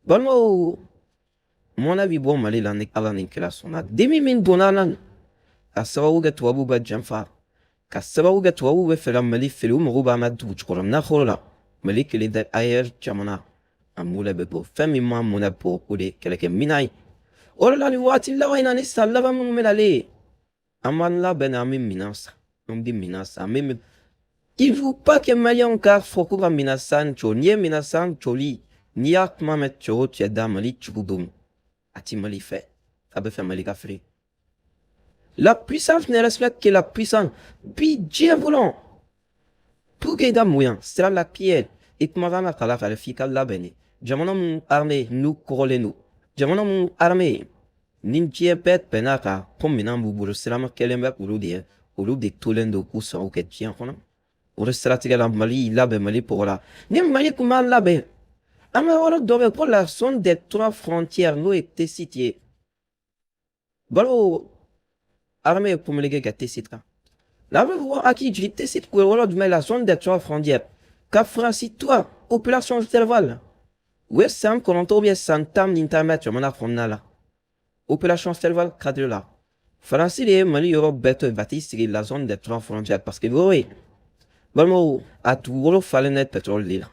Balmo, mon avis, bon, malé la nek ala nek la sona. Demi min bonanan. Kasawa tuwa buba jamfa. Kasawa tuwa buba fela mali felu muruba madu chukoram na khola. Mali kele da ayer chamana. Amule bebo. Femi ma mona po kude keleke minai. Ora la ni wati la waina ni salava mu melale. Aman la ben ami minasa. On dit minasa. Même il faut pas que Malien car Fokura minasan cho nie minasan choli. Niak mamet cho tiada mali chubum. Ati mali fait. Abe fait mali gafri. La puissance ne respecte que la puissance. Puis Dieu volant. Pour que da moyen, c'est la pierre. Et que ma kala fa fika la bene. Jamono armée nous corole nous. Jamono armée. Ninjie pet penaka comme minam buburu selama kelemba urudi. Urudi tulendo kusa ou que tien kono. Ora stratégie la Mali labe Mali pour la. Ni Mali comment labe. Ama ora dobe pour la zone des trois frontières nous était situé. Balo armée pour me léguer gâté citra. La voir à qui j'étais cite pour la zone des trois frontières. Ka franci toi opération intervalle. Ouais sam kolonto bien santam d'internet sur mon afronala. Opération intervalle cadre là. Franci les Mali Europe bête bâtisse la zone des trois frontières parce que vous voyez. Balmo a tu wolo fale net petrol lila.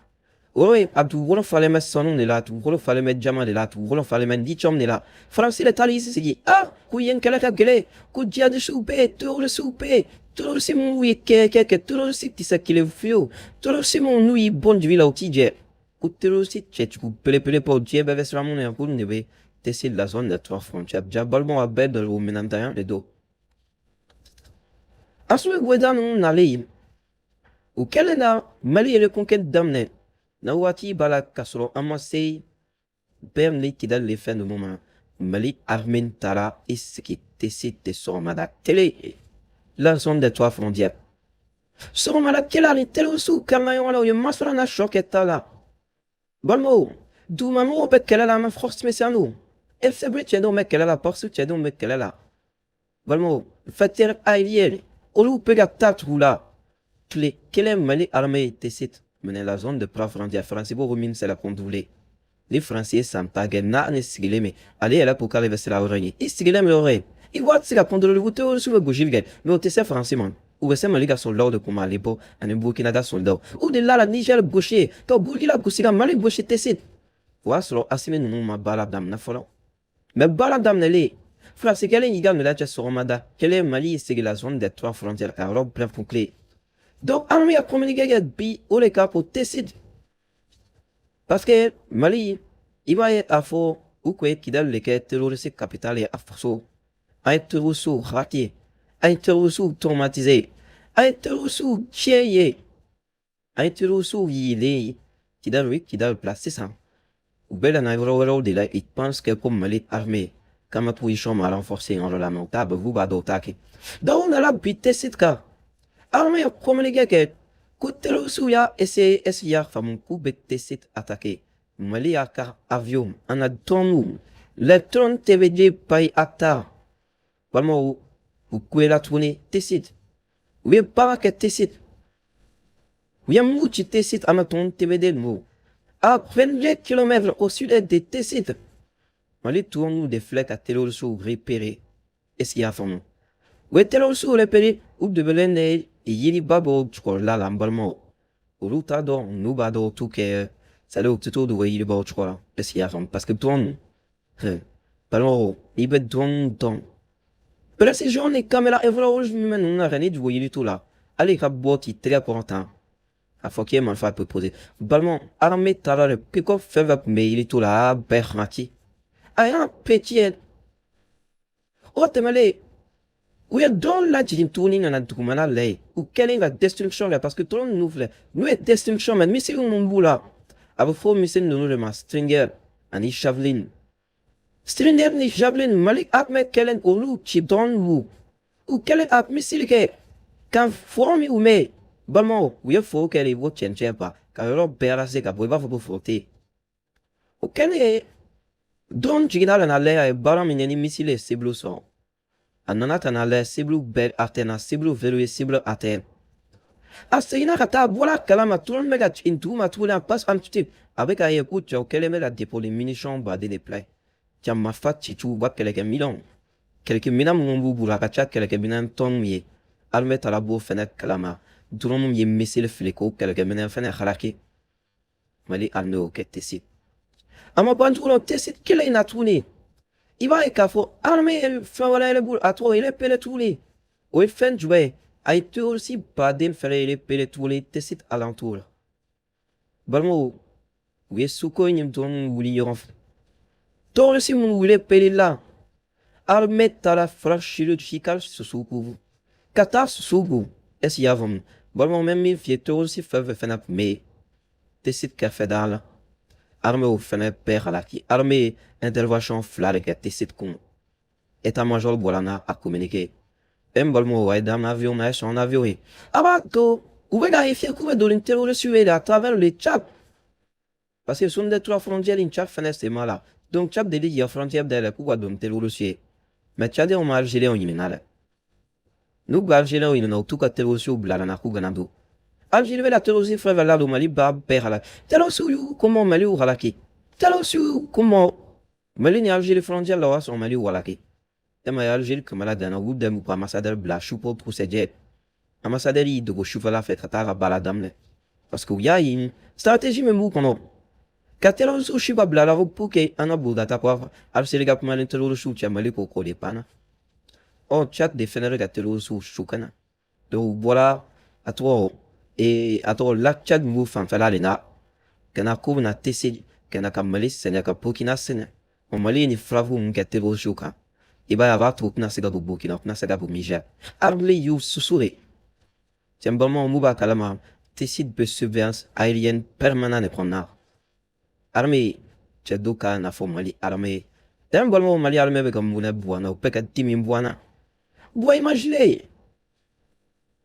Oui, a tu wolo fale met sonon de là, tu wolo fale met diamant de là, tu wolo fale met dichom de là. Français le talis c'est dit ah, kuyen kala ka gele, ku dia de soupe, tout le soupe, tout le simon oui que tout le site ça qui le fio, tout le simon oui bon du villa au tidje. Ku tout le site tu pele pour dieu beve sur mon et pour nebe, tesser la zone de trois frontières. Balmo a bed au menantayan le dos. Aswe gwedan on allait ou quelle est la Mali et le conquête d'amne Nawati bala kasoro amassé Bernli qui donne les fins de moment Mali armen tara et ce qui décide de sormada télé la zone des trois frontières sormada quelle est telle sous carnayon là où masra na choqueta là balmo d'où maman peut qu'elle a la main force mais c'est nous elle se brûle tiens donc mais qu'elle a la porte tiens donc mais qu'elle a là balmo fatir ailier au loup peut gâter tout là clé quelle est Mali armée décide mener la zone de trois frontières français pour remine c'est la contrôler les français s'empagent na ne sigile mais allez là pour qu'elle c'est la oreille ils sigile mais l'oreille ils voient c'est la contrôler le bouton sur le gauche mais au c'est français man ou c'est Mali gars soldat de comment aller pour un Burkina da soldat ou de là la Niger gaucher to Burkina gaucher Mali gaucher décide voilà sur assimé nous ma balade dam na folo mais balade dam les français quelle est il gagne là sur Romada quelle est Mali c'est la zone des trois frontières alors plein pour clé. Donc, armée a communiqué bi ou les cas pour décider. Parce que Mali, il va être à faux ou quoi qui donne les quêtes terroristes capitales et à faux. À être terroriste raté, à être terroriste traumatisé, à être terroriste chié, à être terroriste yilé, qui donne placer ça. Ou bel en aéro de là, il pense que comme Mali armée, comme pour y chambre à renforcer en lamentable, vous va d'attaquer. Donc, on a la bité cette cas. Armée a communiqué que Koutelo Souya essayer famun coup bête sit attaqué. Mali a car avion en a tournou. Le tron TVD pay acta. Palmo ou coué la tournée tessit. Oui pas que tessit. Oui mouchi tessit à ma ton TVD mot. À 22 km au sud de tessit. Mali tournou des flecs à Telo Sou repéré. Essayer à famun. Oui Telo Sou repéré ou de Belende. Et yili babo chkor la lambalmo. Uruta do nubado tuke. Salo tuto do yili babo chkor. Esiaram. Parce que ton. Palmo. Ibe don. Pero ces journées caméra evra rouge men on a rien du yili tout là. Allez raboti très important. A fokier man fa peut poser. Balmo armé tara le pico feva me yili tout là. Bermati. Ayan petit. Oh temale. Oui, dans la tourning en a tout lay. Ou quelle est la destruction là? Parce que tout le monde nous fait. Nous est destruction, mais c'est un bout là. Avec faux missile de nous le Stringer, ani Javelin. Stringer ni Javelin, Malik Ahmed Kellen ou nous, chip dans vous. Ou quelle est missile que. Quand forme ou mais. Balmo, oui, faut qu'elle est votre tient pas. Car alors, berasé, qu'à pouvoir vous frotter. Ou quelle est. Don Jiginal en allait et baram in any missile, c'est bleu son. Anana tanale siblu bel atena siblu verue siblu aten. Asina kata voilà kalama tout le monde mega into ma tout la passe un petit avec un écoute tu quel est la dépôt les munitions badé des plaies. Tiens ma fat si tu vois quelques millions. Quelques minam mon boubou la kacha quelques minam ton mié. Almet à la beau fenêtre kalama. Tout le monde y messé le fléco quelques minam fenêtre haraki. Mali alno au tessit. Ama bantou le tessit qu'il est natourné. Il va et cafo armé faire le boule à toi il est pelé tous les. Oui fin jouer. A été aussi badé faire les pelé tous les tessit alentour. Balmo, oui, souko ni mton wuli yoron. Tore si mun wule peli la. Almet tala chirurgical susuku. Kata susuku. Es yavom. Balmo même mi fie tore si feve fenap me. Tesit café dala. Arme au fenap per alaki. Arme intervention flare que tesit kun. État-major bolana a communiquer. Balmo wa dam avion na son avion. Abato. Ouvega efie kuve do l'intero sué à travers les chats. Parce que sont des trois frontières in chaque fenêtre c'est mal là. Donc chaque délit il y a frontière derrière pourquoi donc tel dossier. Mais chaque on m'a algérien on y mena. Nous algérien on y en tout cas tel dossier au blanc na ku ganando. Algérien la tel dossier frère là au Mali ba père là. Tel dossier comment Mali ou halaki. Tel dossier comment Mali ni Algérie frontière là son Mali ou halaki. Et mais Algérie comme là dans un groupe de ambassadeur blanc choupo procédure. Ambassadeur il de go choufa la fait traiter la baladam. Parce que il y a une stratégie même qu'on Katelo su shiba blala vo puke ana buda takwa al seliga kuma lentelo su chamali ko ko de pana. O chat de fenere katelo su shukana. Donc voilà à toi et à toi la chat mu fan fala lena kana ko na tesi kana kamali senya ka pukina senya. O mali ni fravu mkatelo shuka. Iba ya vatu kuna sega bu bukina kuna sega bu mija. Arle yu susure. Tiemblement muba kalama tesi de surveillance aérienne permanente ne prendre. Armée cheduka na fo mali armée dem bolmo mali armée be kam buna buana o peka timi buana boy imagine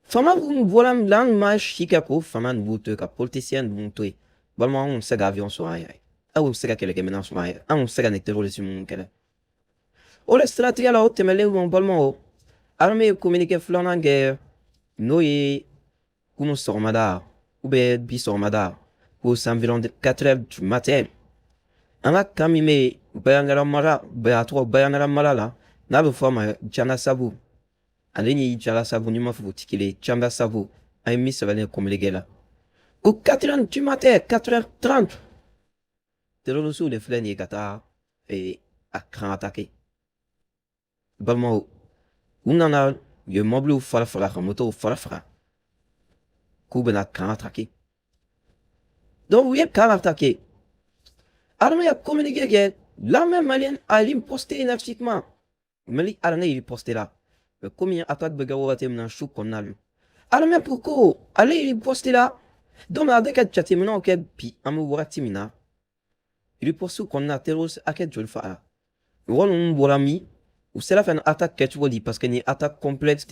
fama bu bola lan ma shika ko fama nbuto ka politicien nbuto bolmo on se avion so ay a on se ka kele kemena so ay a on se ka ne terrorisme mun kele o le stratégie la o temele mon bolmo armée communiquer flana guerre no ye kuno sormada ou be bi sormada au environ 4 heures du matin. Ana kamime bayangara mara bayatro bayangara mara la na be forma jana sabu aleni jala sabu ni ma fu tikile chamba sabu ay mi se vale comme les gars là au 4 heures du matin 4h30 telo sous les flènes kata et à cran attaqué balmo unana ye moblu fara fara moto fara fara kubena cran attaqué donc oui cran attaqué Armée a communiqué que l'armée malienne a posté énergiquement. Mali armée il posté là. Mais combien attaque de gawaté maintenant chou qu'on a lu. Armée pourquoi allez il posté là. Donc la décade chaté maintenant ok puis amoura timina. Il posté qu'on a terroriste à quel jour faire. On bolami ou c'est la fin attaque que tu vois parce que ni attaque complexe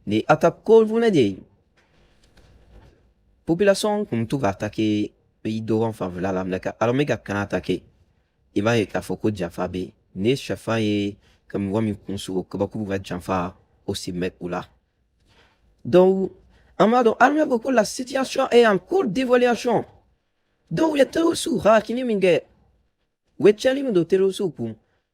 ni attaque call vous n'aidez. Population comme tout va attaquer pays d'Oran favela la mleka armée qui a attaqué. Il va être à Foko Djafabe, né chafa et comme Wami Konsu, Kobaku va Djafa aussi mec ou là. Donc, Amado, armée beaucoup la situation est en cours d'évaluation. Donc, il y a tout sous Rakini Mingue. Où est Chalim de Terosu pour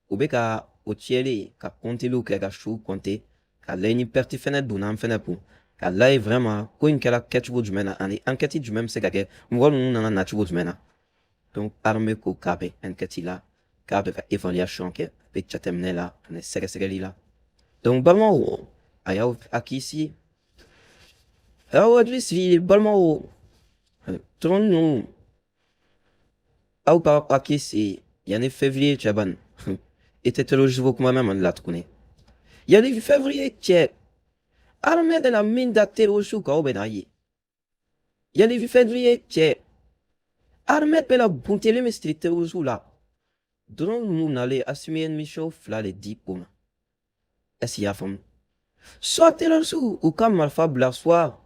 Obeka, Otiele, Ka Kontelu, Ka Chou, Konte, Ka Leni Pertifenet, Dunam Fenepu. Ka là vraiment, quoi une kala catchwood du mena, en enquête du même c'est que, moi, on en a naturel du mena. Donc, armée ko kabe, enquête là, kabe va évaluation que, avec chatemne là, on est serré là. Donc, balmo, aya akisi, aya advis balmo, tout le monde, au par akisi, il y en a février, chaban, était le jour que moi-même on l'a tourné. Il y a des février, tchè, armée de la mine d'attée au chou, kao benaye. Il y a des février, tchè, armée de la bonté, les mistrités au chou là. Durant le monde, allait assumer une mission, fla les 10 pour moi. Est-ce qu'il y a femme? Sortez le sou, ou comme malfa bla soir.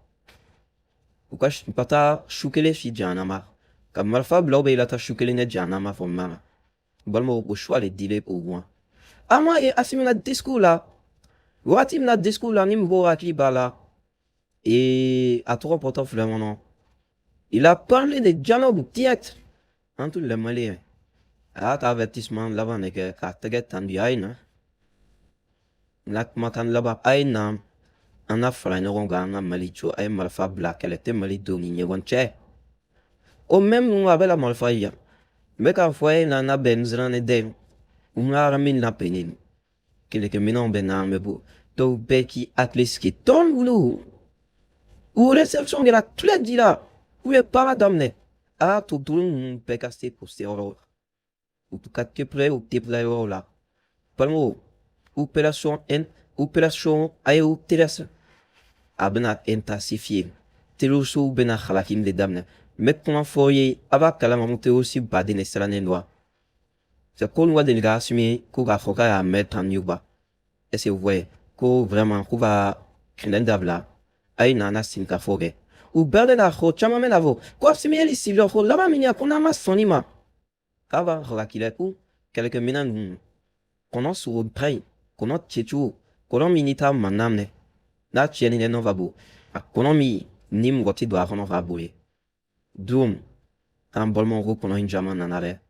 Ou quand je pas ta chouquer les filles janama. Comme malfa bla il a ta chouquer les net janama pour maman. Balmo au choix les délais pour moi. Ah moi, et assumer notre discours là. Watim notre discours là, ni m'bo akli bala. Et à trop important, vraiment, non. Il a parlé de dialogue direct entre les Maliens. À avertissement là-bas, n'est que qu'à te get tendu aïna. Là, matin là-bas, aïna. On a fait un rongana malicho, aïe malfa black, elle était malito ni nyewonche. Au même nous avait la malfa ya. Mais qu'à fois, il en a benzran et dem. On a ramené la peine. Qu'il est que maintenant ben en me beau. Donc, Becky Atlas qui tombe ou nous. Ou réception de la tous les dit là. Où est pas madame net. Ah, tout le monde peut casser pour ces horreurs. Ou tout cas que près ou t'es près là. Pas le mot. Opération N, opération aïe ou terrestre. Abenat intensifié. Teloso bena halakim de damne. Met ton foyer, aba kalamamonte aussi badin et salanenwa. C'est qu'on voit des gars assumés, qu'on va foka à mettre en yuba. Et c'est vrai, qu'on vraiment, qu'on va créer d'abla. Aïe nana sinka foge. Ou berde la ho, chamamen avo. Quoi, c'est mieux ici, le ho, là-bas, minia, qu'on a ma sonima. Kava, relakileku, quelques minan, qu'on a sur le train, qu'on a tchéchou, qu'on a minita manamne. Na tieni ne non va beau. Akonomi nim goti do akono va bouler. Doom, un bolmon gros qu'on a une jaman en arrêt.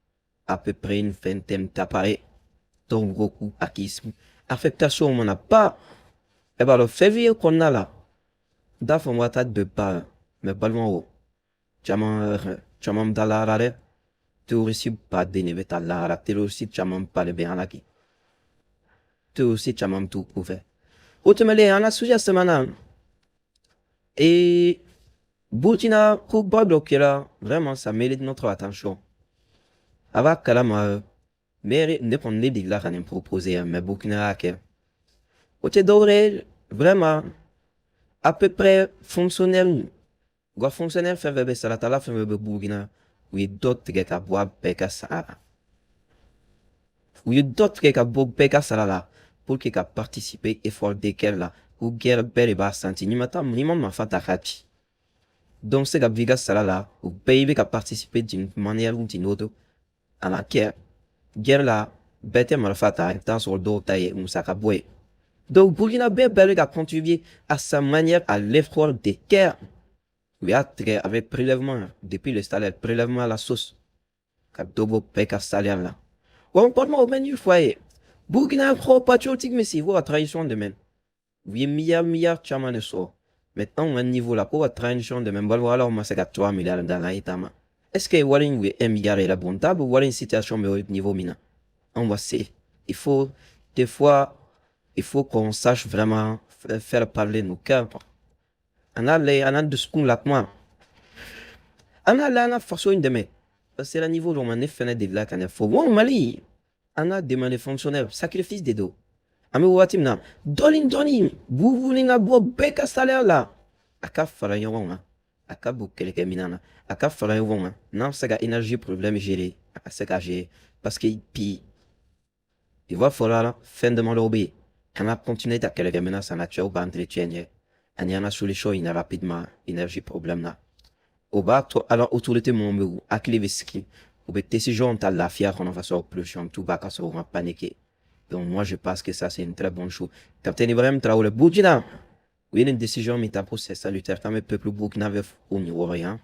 À peu près une vingtaine d'appareils. Donc beaucoup akisme. Affectation on n'a pas. Et ben le février qu'on a là. D'affaire moi tête de pas. Mais bolmon gros. Jaman dala arrêt. Tu aussi pas d'énevet à la. Tu aussi jaman pas le bien là qui. Tu aussi jaman tout couvert. Autrement, on a sujet ce matin. Et Burkina Faso qui est là, vraiment, ça mérite notre attention. Avec Kalama, mais ne pas nous dire là qu'on a proposé, mais Burkina Faso. Côté d'oré, vraiment, à peu près fonctionnel. Quoi fonctionnel fait bébé ça, la fait bébé Burkina. Oui, d'autres qui a boire peka ça. Oui, d'autres qui a boire peka ça là, pour qui a participé effort desquels là, ou guerre belle bas senti, ni matin, ni mon ma fata kati. Donc, c'est que ça là, ou pays qui a participé d'une manière ou d'une autre à la guerre. Guerre là, bête malfata, étant sur le dos taillé, ou ça caboué. Donc, Burkina Faso a contribué à sa manière à l'effort des guerres. Oui, avec prélèvement, depuis le salaire, prélèvement à la sauce. Cap dobo peka salaire là. Ou on parle au menu foyer. Burkina Faso patriotique, mais c'est vous la tradition de même. Oui, milliard, chaman de sort. Maintenant, un niveau là, pour la tradition de même, voilà, on m'a fait 3 milliards dans la étama. Est-ce que Walling, oui, 1 milliard est la bonne table ou voilà une situation au niveau mina? On va see. Il faut, des fois, il faut qu'on sache vraiment faire parler nos cœurs. On a de ce qu'on l'a moi. On a là, on a façon de demain. C'est le niveau où on a fait des lacs, on a fait. Bon, Mali, on a demandé fonctionnaire, sacrifice des dos. Ami watim na doni bubu na bo beka salaire là aka fara yawon aka bu keleke minana aka fara yawon na saka énergie problème gérer aka saka gérer parce que puis il va falloir fin de malobé on a continué à keleke minana ça nature ba entretien on y a na solution ina rapidement énergie problème là au bas alors autorité mon meu akleveski ou be décision ta la fière qu'on va sur plus tout bas ka so paniquer. Donc moi je pense que ça c'est une très bonne chose. Capitaine Ibrahim Traoré, Burkina, oui, une décision mais ta procès salutaire quand même peuple burkinabé au niveau rien.